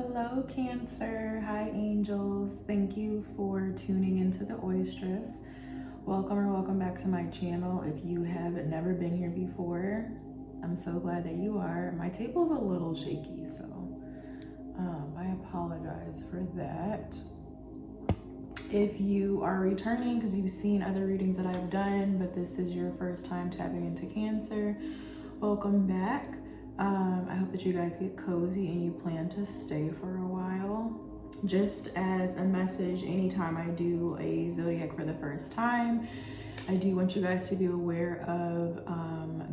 Hello, Cancer. Hi, angels. Thank you for tuning into the Oystress. Welcome back to my channel. If you have never been here before, I'm so glad that you are. My table's a little shaky, so I apologize for that. If you are returning because you've seen other readings that I've done, but this is your first time tapping into Cancer, welcome back. I hope that you guys get cozy and you plan to stay for a while. Just as a message, anytime I do a zodiac for the first time, I do want you guys to be aware of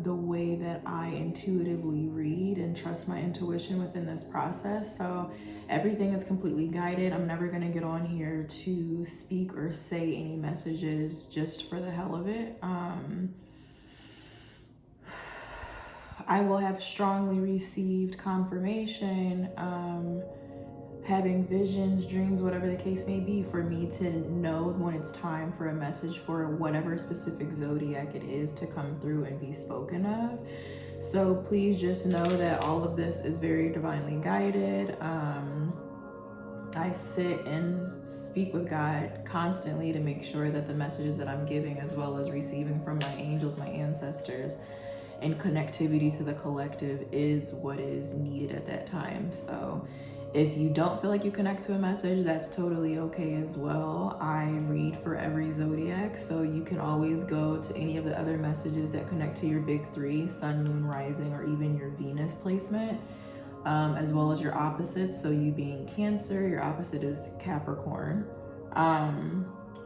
the way that I intuitively read and trust my intuition within this process. So everything is completely guided. I'm never going to get on here to speak or say any messages just for the hell of it. I will have strongly received confirmation, having visions, dreams, whatever the case may be, for me to know when it's time for a message for whatever specific zodiac it is to come through and be spoken of. So please just know that all of this is very divinely guided. I sit and speak with God constantly to make sure that the messages that I'm giving, as well as receiving from my angels, my ancestors, and connectivity to the collective, is what is needed at that time. So if you don't feel like you connect to a message, that's totally okay as well. I read for every zodiac, so you can always go to any of the other messages that connect to your big three, sun, moon, rising, or even your Venus placement, as well as your opposites. So you being Cancer, your opposite is Capricorn.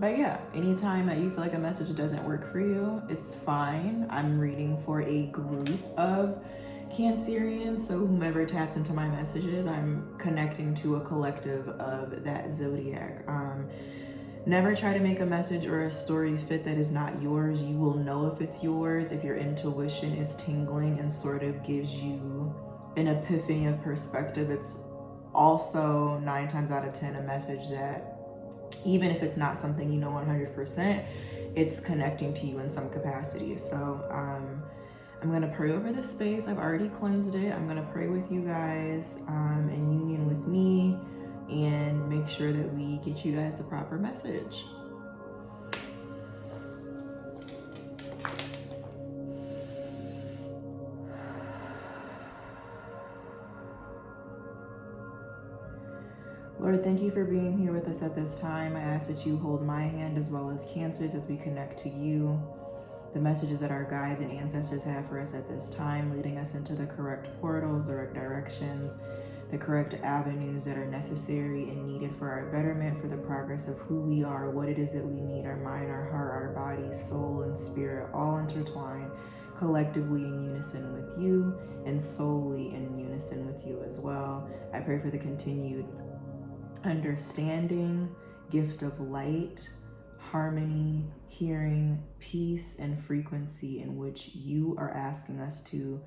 But yeah, anytime that you feel like a message doesn't work for you, it's fine. I'm reading for a group of Cancerians, so whomever taps into my messages, I'm connecting to a collective of that zodiac. Never try to make a message or a story fit that is not yours. You will know if it's yours if your intuition is tingling and sort of gives you an epiphany of perspective. It's also 9 times out of 10 a message that, even if it's not something you know 100%, it's connecting to you in some capacity. So I'm going to pray over this space. I've already cleansed it. I'm going to pray with you guys in union with me and make sure that we get you guys the proper message. Lord, thank you for being here with us at this time. I ask that you hold my hand as well as Cancer's as we connect to you. The messages that our guides and ancestors have for us at this time, leading us into the correct portals, the correct directions, the correct avenues that are necessary and needed for our betterment, for the progress of who we are, what it is that we need, our mind, our heart, our body, soul, and spirit, all intertwined collectively in unison with you and solely in unison with you as well. I pray for the continued understanding, gift of light, harmony, hearing, peace, and frequency in which you are asking us to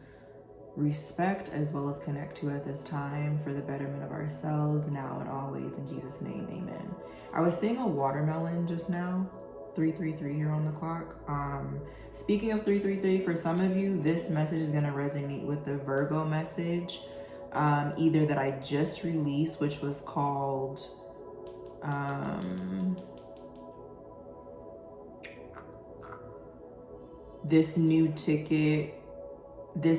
respect as well as connect to at this time, for the betterment of ourselves now and always. In Jesus' name, amen. I was seeing a watermelon just now, 333 here on the clock. Speaking of 333, for some of you, this message is going to resonate with the Virgo message, either that I just released, which was called this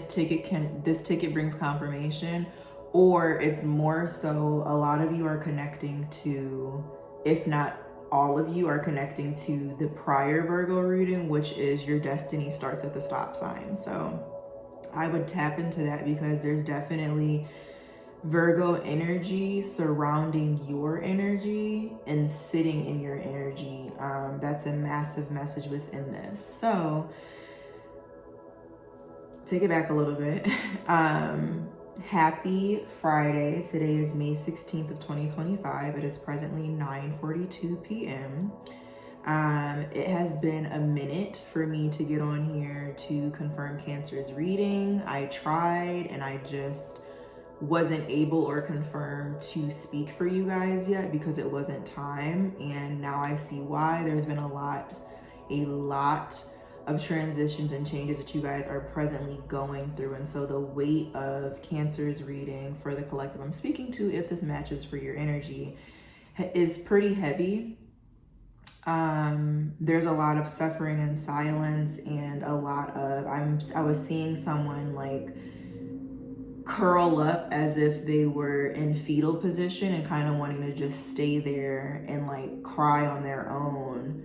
ticket brings confirmation, or it's more so a lot of you are connecting to, if not all of you are connecting to the prior Virgo reading, which is your destiny starts at the stop sign. So I would tap into that because there's definitely Virgo energy surrounding your energy and sitting in your energy. That's a massive message within this. So take it back a little bit. Happy Friday. Today is May 16th of 2025. It is presently 9:42 p.m. It has been a minute for me to get on here to confirm Cancer's reading. I tried and I just wasn't able or confirmed to speak for you guys yet because it wasn't time, and now I see why. There's been a lot of transitions and changes that you guys are presently going through. And so the weight of Cancer's reading for the collective I'm speaking to, if this matches for your energy, is pretty heavy. There's a lot of suffering and silence, and a lot of, I was seeing someone like curl up as if they were in fetal position and kind of wanting to just stay there and like cry on their own,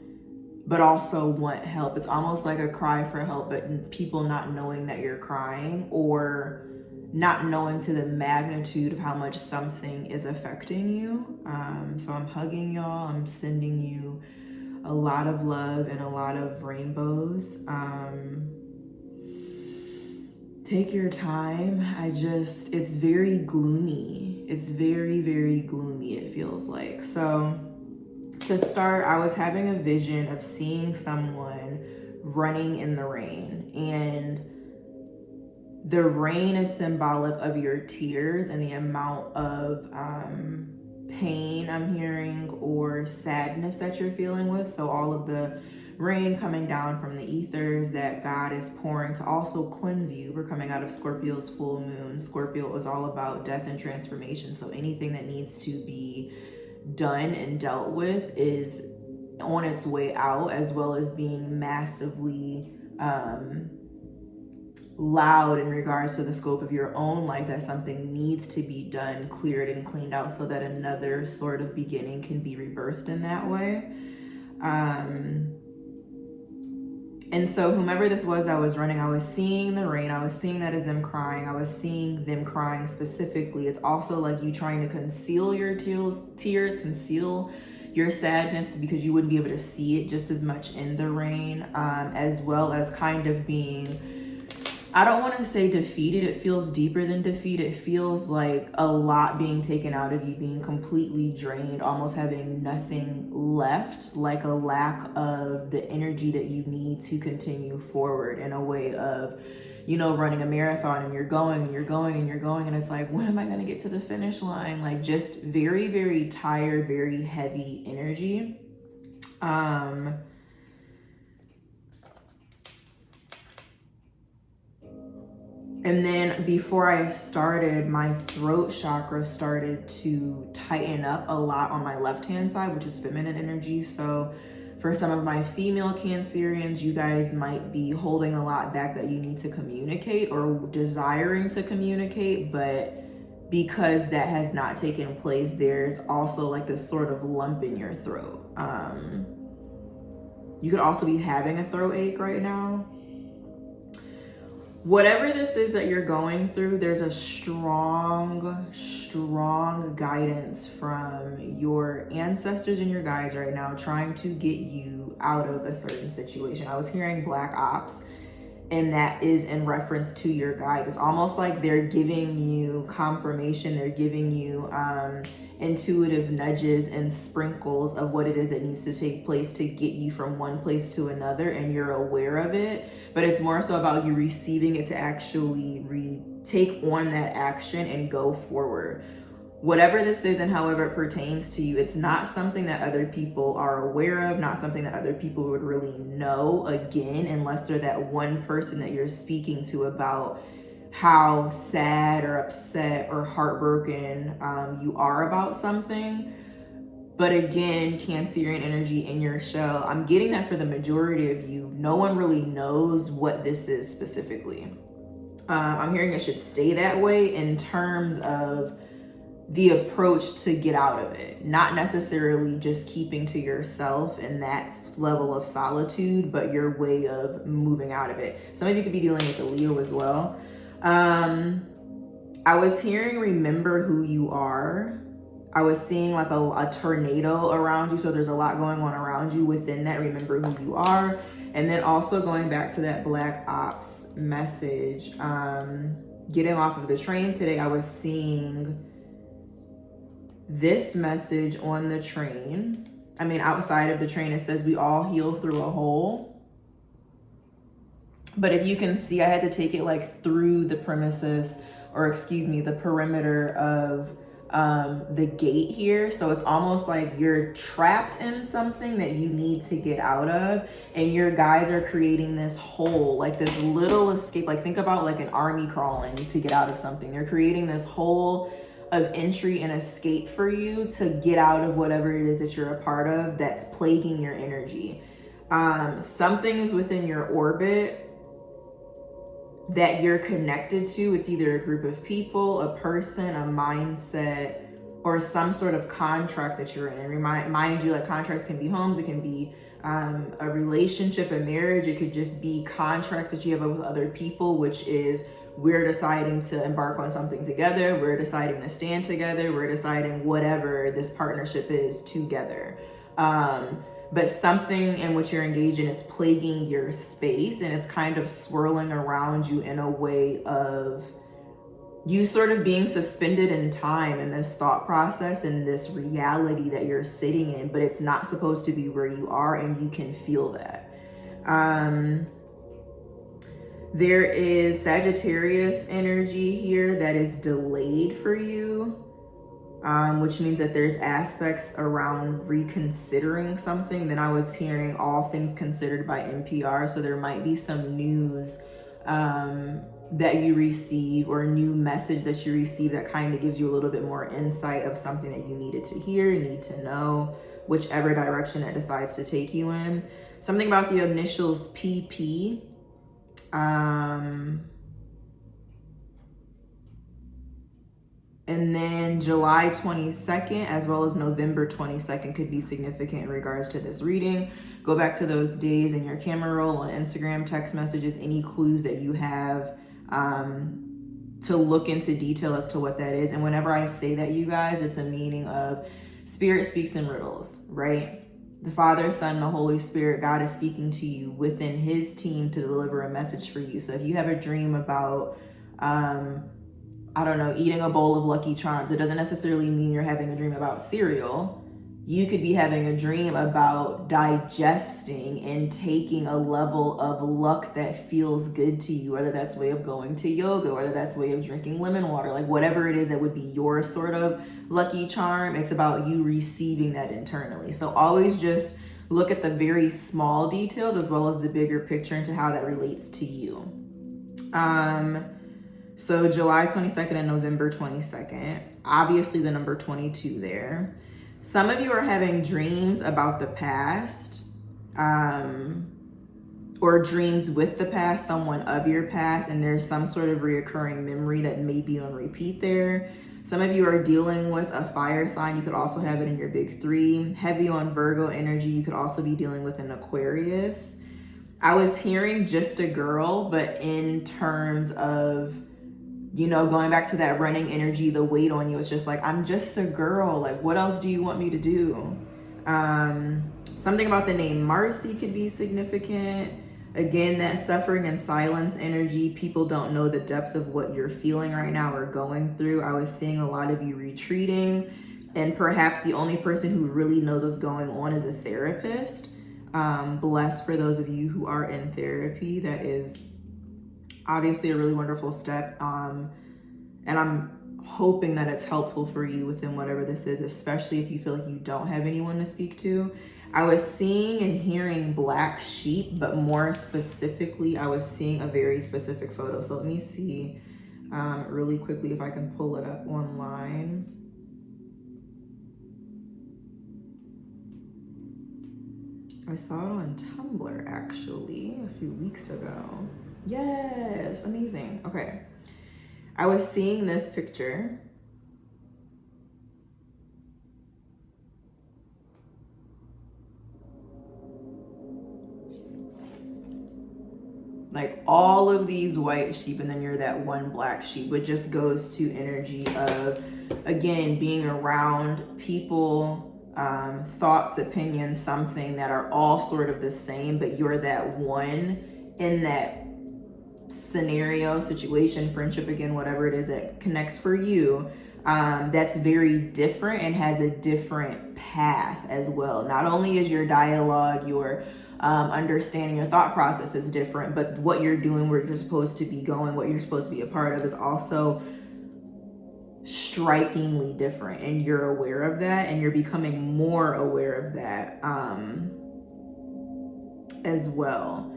but also want help. It's almost like a cry for help, but people not knowing that you're crying, or not knowing to the magnitude of how much something is affecting you. So I'm hugging y'all. I'm sending you a lot of love and a lot of rainbows. Take your time. It's very gloomy. It's very, very gloomy, it feels like. So to start, I was having a vision of seeing someone running in the rain, and the rain is symbolic of your tears and the amount of pain I'm hearing, or sadness that you're feeling with. So all of the rain coming down from the ethers that God is pouring to also cleanse you. We're coming out of Scorpio's full moon. Scorpio is all about death and transformation. So anything that needs to be done and dealt with is on its way out, as well as being massively loud in regards to the scope of your own life, that something needs to be done, cleared and cleaned out, so that another sort of beginning can be rebirthed in that way. And so whomever this was that was running, I was seeing the rain. I was seeing that as them crying. I was seeing them crying specifically. It's also like you trying to conceal your tears, conceal your sadness, because you wouldn't be able to see it just as much in the rain, as well as kind of being, I don't want to say defeated. It feels deeper than defeat. It feels like a lot being taken out of you, being completely drained, almost having nothing left, like a lack of the energy that you need to continue forward, in a way of, running a marathon, and you're going and you're going and you're going, and it's like, when am I going to get to the finish line? Like, just very, very tired, very heavy energy. And then before I started, my throat chakra started to tighten up a lot on my left-hand side, which is feminine energy. So for some of my female Cancerians, you guys might be holding a lot back that you need to communicate, or desiring to communicate, but because that has not taken place, there's also like this sort of lump in your throat. You could also be having a throat ache right now. Whatever this is that you're going through, there's a strong guidance from your ancestors and your guides right now, trying to get you out of a certain situation. I was hearing Black Ops, and that is in reference to your guides. It's almost like they're giving you confirmation. They're giving you intuitive nudges and sprinkles of what it is that needs to take place to get you from one place to another, and you're aware of it. But it's more so about you receiving it to actually take on that action and go forward. Whatever this is and however it pertains to you, it's not something that other people are aware of, not something that other people would really know, again, unless they're that one person that you're speaking to about how sad or upset or heartbroken you are about something. But again, Cancerian energy in your shell, I'm getting that for the majority of you, no one really knows what this is specifically. I'm hearing it should stay that way in terms of the approach to get out of it. Not necessarily just keeping to yourself in that level of solitude, but your way of moving out of it. Some of you could be dealing with a Leo as well. I was hearing remember who you are. I was seeing like a tornado around you. So there's a lot going on around you. Within that, remember who you are. And then also going back to that Black Ops message, getting off of the train today, I was seeing this message on the train. I mean, outside of the train, it says we all heal through a hole. But if you can see, I had to take it like through the premises, or excuse me, the perimeter of the gate here. So it's almost like you're trapped in something that you need to get out of, and your guides are creating this hole, like this little escape. Like think about like an army crawling to get out of something. They're creating this hole of entry and escape for you to get out of whatever it is that you're a part of that's plaguing your energy. Something is within your orbit that you're connected to. It's either a group of people, a person, a mindset, or some sort of contract that you're in. And mind you, like contracts can be homes, it can be a relationship, a marriage, it could just be contracts that you have with other people, which is we're deciding to embark on something together, we're deciding to stand together, we're deciding whatever this partnership is together. But something in which you're engaged in is plaguing your space, and it's kind of swirling around you in a way of you sort of being suspended in time in this thought process and this reality that you're sitting in, but it's not supposed to be where you are, and you can feel that. There is Sagittarius energy here that is delayed for you. Which means that there's aspects around reconsidering something. Then I was hearing all things considered by NPR. So there might be some news that you receive, or a new message that you receive that kind of gives you a little bit more insight of something that you needed to hear, need to know, whichever direction that decides to take you in. Something about the initials PP. And then July 22nd, as well as November 22nd, could be significant in regards to this reading. Go back to those days in your camera roll on Instagram, text messages, any clues that you have to look into detail as to what that is. And whenever I say that, you guys, it's a meaning of Spirit speaks in riddles, right? The Father, Son, the Holy Spirit, God is speaking to you within his team to deliver a message for you. So if you have a dream about, I don't know, eating a bowl of Lucky Charms, it doesn't necessarily mean you're having a dream about cereal. You could be having a dream about digesting and taking a level of luck that feels good to you, whether that's way of going to yoga, whether that's way of drinking lemon water, like whatever it is that would be your sort of lucky charm. It's about you receiving that internally. So always just look at the very small details as well as the bigger picture into how that relates to you. So July 22nd and November 22nd, obviously the number 22 there. Some of you are having dreams about the past, or dreams with the past, someone of your past, and there's some sort of reoccurring memory that may be on repeat there. Some of you are dealing with a fire sign. You could also have it in your big three. Heavy on Virgo energy. You could also be dealing with an Aquarius. I was hearing just a girl, but in terms of, you know, going back to that running energy, the weight on you, it's just like, I'm just a girl. Like, what else do you want me to do? Something about the name Marcy could be significant. Again, that suffering and silence energy. People don't know the depth of what you're feeling right now or going through. I was seeing a lot of you retreating, and perhaps the only person who really knows what's going on is a therapist. Blessed for those of you who are in therapy. That is obviously a really wonderful step. And I'm hoping that it's helpful for you within whatever this is, especially if you feel like you don't have anyone to speak to. I was seeing and hearing black sheep, but more specifically, I was seeing a very specific photo. So let me see really quickly if I can pull it up online. I saw it on Tumblr actually a few weeks ago. Yes, amazing. Okay. I was seeing this picture. Like all of these white sheep, and then you're that one black sheep, which just goes to energy of, again, being around people, thoughts, opinions, something that are all sort of the same, but you're that one in that scenario, situation, friendship, again, whatever it is that connects for you, that's very different and has a different path as well. Not only is your dialogue, your understanding, your thought process is different, but what you're doing, where you're supposed to be going, what you're supposed to be a part of is also strikingly different, and you're aware of that, and you're becoming more aware of that as well.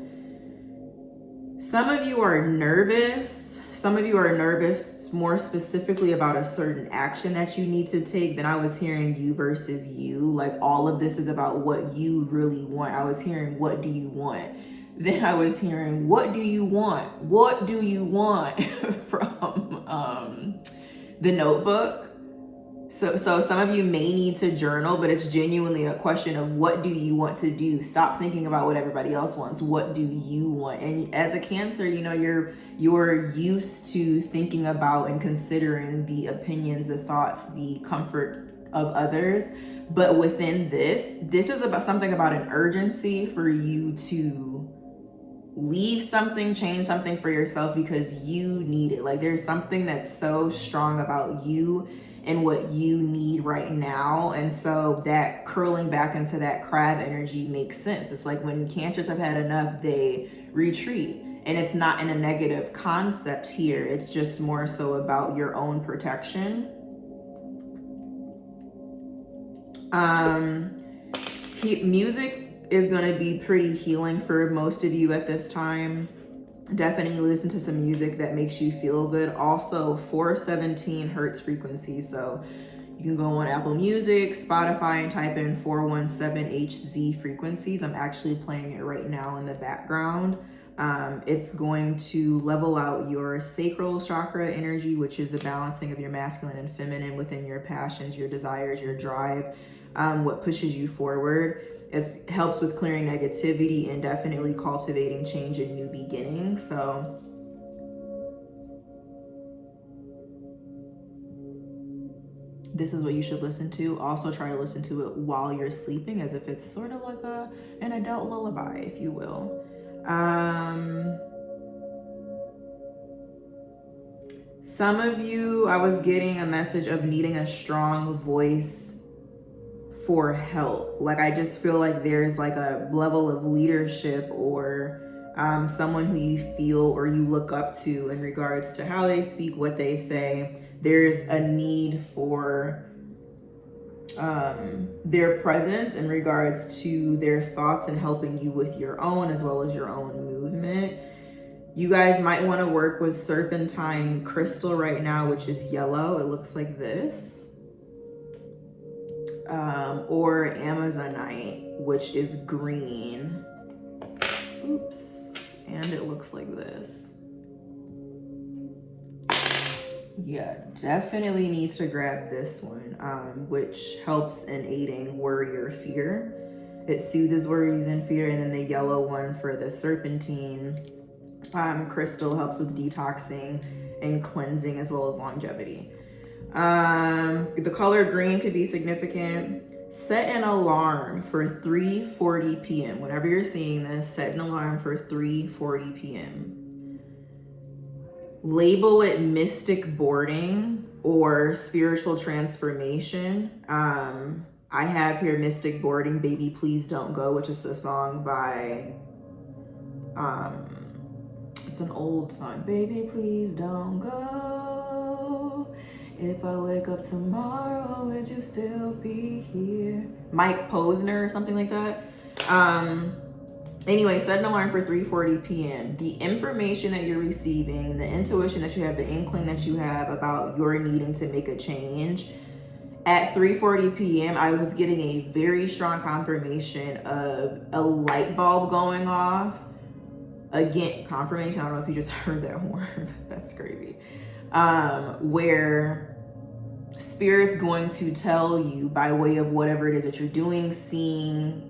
Some of you are nervous. Some of you are nervous more specifically about a certain action that you need to take. Then I was hearing you versus you. Like, all of this is about what you really want. I was hearing, what do you want? Then I was hearing, what do you want? What do you want? From The Notebook. So some of you may need to journal, but it's genuinely a question of, what do you want to do? Stop thinking about what everybody else wants. What do you want? And as a Cancer, you know, you're used to thinking about and considering the opinions, the thoughts, the comfort of others. But within this is about something about an urgency for you to leave something, change something for yourself because you need it. Like, there's something that's so strong about you and what you need right now. And so that curling back into that crab energy makes sense. It's like when Cancers have had enough, they retreat. And it's not in a negative concept here. It's just more so about your own protection. Music is going to be pretty healing for most of you at this time. Definitely listen to some music that makes you feel good. Also 417 hertz frequency. So you can go on Apple Music, Spotify, and type in 417 HZ frequencies. I'm actually playing it right now in the background. It's going to level out your sacral chakra energy, which is the balancing of your masculine and feminine within your passions, your desires, your drive, what pushes you forward. It helps with clearing negativity and definitely cultivating change and new beginnings. So this is what you should listen to. Also try to listen to it while you're sleeping, as if it's sort of like an adult lullaby, if you will. Some of you, I was getting a message of needing a strong voice for help. Like, I just feel like there's like a level of leadership or someone who you feel or you look up to in regards to how they speak, what they say. There's a need for their presence in regards to their thoughts and helping you with your own, as well as your own movement. You guys might want to work with serpentine crystal right now, which is yellow. It looks like this. Or Amazonite, which is green. Oops. And it looks like this. Yeah, definitely need to grab this one, which helps in aiding worry or fear. It soothes worries and fear. And then the yellow one for the serpentine crystal helps with detoxing and cleansing, as well as longevity. The color green could be significant. Set an alarm for 3:40 p.m. Whenever you're seeing this, set an alarm for 3:40 p.m. Label it mystic boarding or spiritual transformation. I have here Mystic Boarding, Baby Please Don't Go, which is a song by, it's an old song. Baby, please don't go. If I wake up tomorrow, would you still be here? Mike Posner or something like that. Anyway, set an alarm for 3:40 p.m. The information that you're receiving, the intuition that you have, the inkling that you have about your needing to make a change. At 3:40 p.m., I was getting a very strong confirmation of a light bulb going off. Again, confirmation, I don't know if you just heard that word. That's crazy. Where Spirit's going to tell you by way of whatever it is that you're doing, seeing,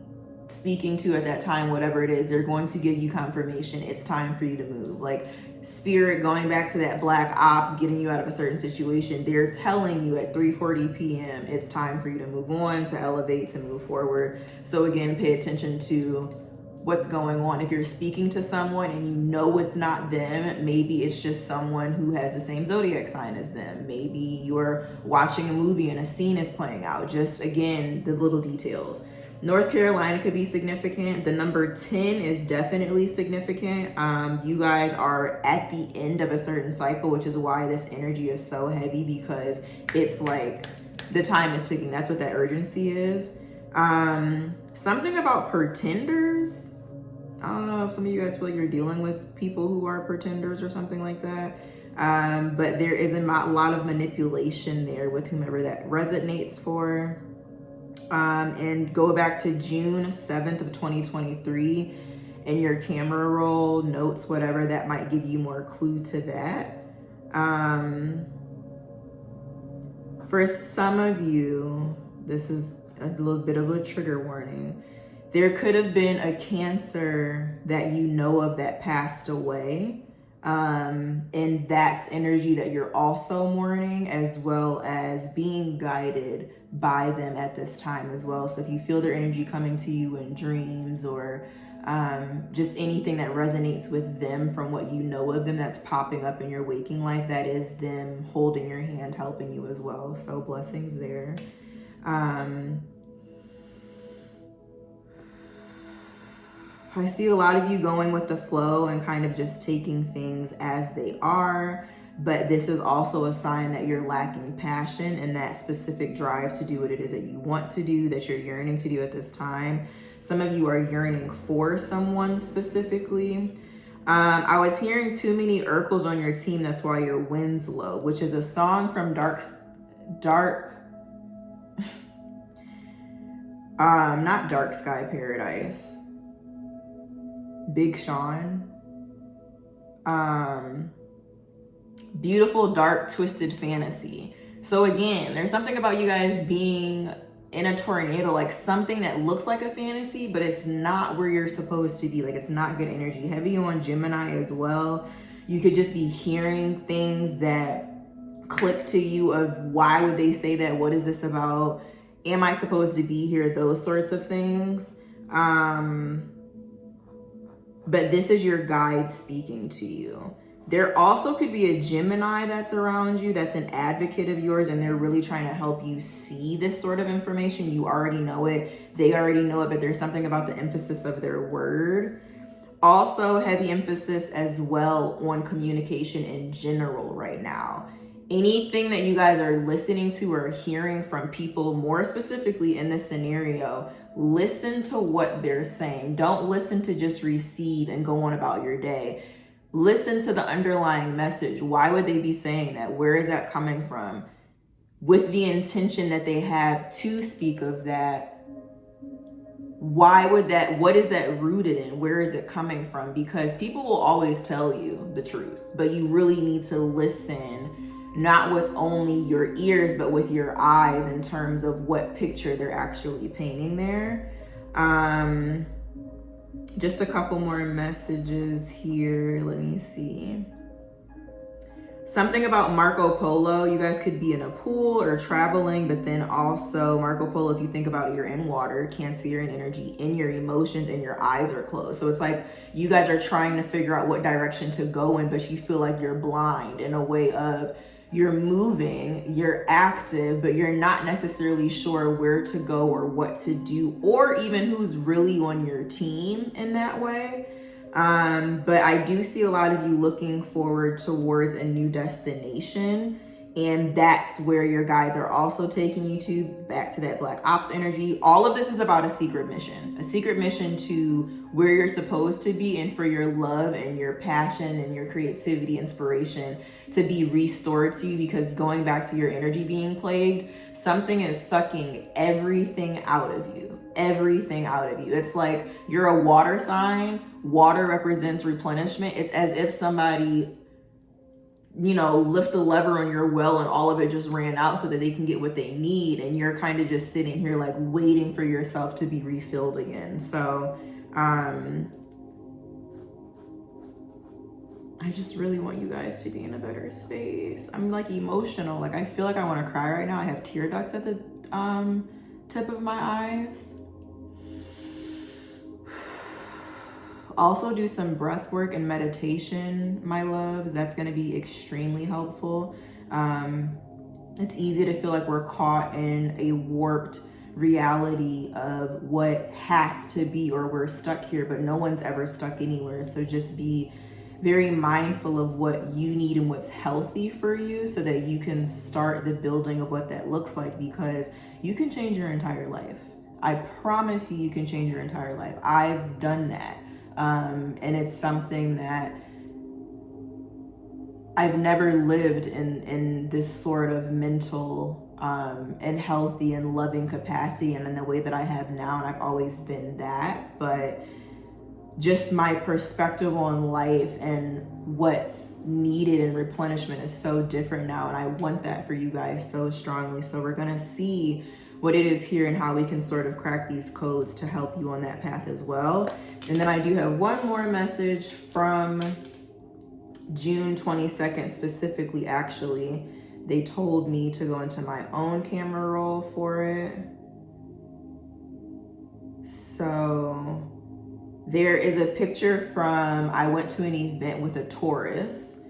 speaking to at that time, whatever it is, they're going to give you confirmation. It's time for you to move. Like Spirit, going back to that black ops, getting you out of a certain situation, they're telling you at 3:40 p.m. it's time for you to move on, to elevate, to move forward. So again, pay attention to what's going on. If you're speaking to someone and you know it's not them, maybe it's just someone who has the same zodiac sign as them. Maybe you're watching a movie and a scene is playing out. Just again, the little details. North Carolina could be significant. The number 10 is definitely significant. You guys are at the end of a certain cycle, which is why this energy is so heavy, because it's like the time is ticking. That's what that urgency is. Something about pretenders. I don't know if some of you guys feel like you're dealing with people who are pretenders or something like that. But there is a lot of manipulation there with whomever that resonates for. And go back to June 7th of 2023 in your camera roll, notes, whatever, that might give you more clue to that. For some of you, this is a little bit of a trigger warning. There could have been a Cancer that you know of that passed away. And that's energy that you're also mourning, as well as being guided by them at this time as well. So if you feel their energy coming to you in dreams, or just anything that resonates with them from what you know of them that's popping up in your waking life, that is them holding your hand, helping you as well. So blessings there. I see a lot of you going with the flow and kind of just taking things as they are, but this is also a sign that you're lacking passion and that specific drive to do what it is that you want to do, that you're yearning to do at this time. Some of you are yearning for someone specifically. I was hearing too many Urkels on your team, that's why your wind's low, which is a song from not Dark Sky Paradise, Big Sean. Beautiful Dark Twisted Fantasy. So again, there's something about you guys being in a tornado, like something that looks like a fantasy, but it's not where you're supposed to be. Like, it's not good energy. Heavy on Gemini as well. You could just be hearing things that click to you of why would they say that? What is this about? Am I supposed to be here? Those sorts of things. But this is your guide speaking to you. There also could be a Gemini that's around you, that's an advocate of yours, and they're really trying to help you see this sort of information. You already know it. They already know it, but there's something about the emphasis of their word. Also, heavy emphasis as well on communication in general right now. Anything that you guys are listening to or hearing from people, more specifically in this scenario, listen to what they're saying. Don't listen to just receive and go on about your day. Listen to the underlying message. Why would they be saying that? Where is that coming from? With the intention that they have to speak of that, why would that, what is that rooted in? Where is it coming from? Because people will always tell you the truth, but you really need to listen, not with only your ears, but with your eyes, in terms of what picture they're actually painting there. Just a couple more messages here. Let me see. Something about Marco Polo. You guys could be in a pool or traveling, but then also Marco Polo, if you think about it, you're in water, Cancerian energy, in your emotions, and your eyes are closed. So it's like you guys are trying to figure out what direction to go in, but you feel like you're blind in a way of you're moving, you're active, but you're not necessarily sure where to go or what to do, or even who's really on your team in that way. But I do see a lot of you looking forward towards a new destination, and that's where your guides are also taking you to, back to that Black Ops energy. All of this is about a secret mission to where you're supposed to be, and for your love and your passion and your creativity, inspiration to be restored to you, because going back to your energy being plagued, something is sucking everything out of you. It's like you're a water sign. Water represents replenishment. It's as if somebody, lift the lever on your well and all of it just ran out so that they can get what they need. And you're kind of just sitting here like waiting for yourself to be refilled again. So, I just really want you guys to be in a better space. I'm like emotional. Like, I feel like I want to cry right now. I have tear ducts at the tip of my eyes. Also do some breath work and meditation, my loves. That's going to be extremely helpful. It's easy to feel like we're caught in a warped reality of what has to be, or we're stuck here, but no one's ever stuck anywhere. So just be very mindful of what you need and what's healthy for you so that you can start the building of what that looks like, because you can change your entire life. I promise you, you can change your entire life. I've done that. And it's something that I've never lived in this sort of mental and healthy and loving capacity and in the way that I have now. And I've always been that. But just my perspective on life and what's needed and replenishment is so different now. And I want that for you guys so strongly. So we're going to see what it is here and how we can sort of crack these codes to help you on that path as well. And then I do have one more message from June 22nd specifically. Actually, they told me to go into my own camera roll for it. So there is a picture from, I went to an event with a Taurus,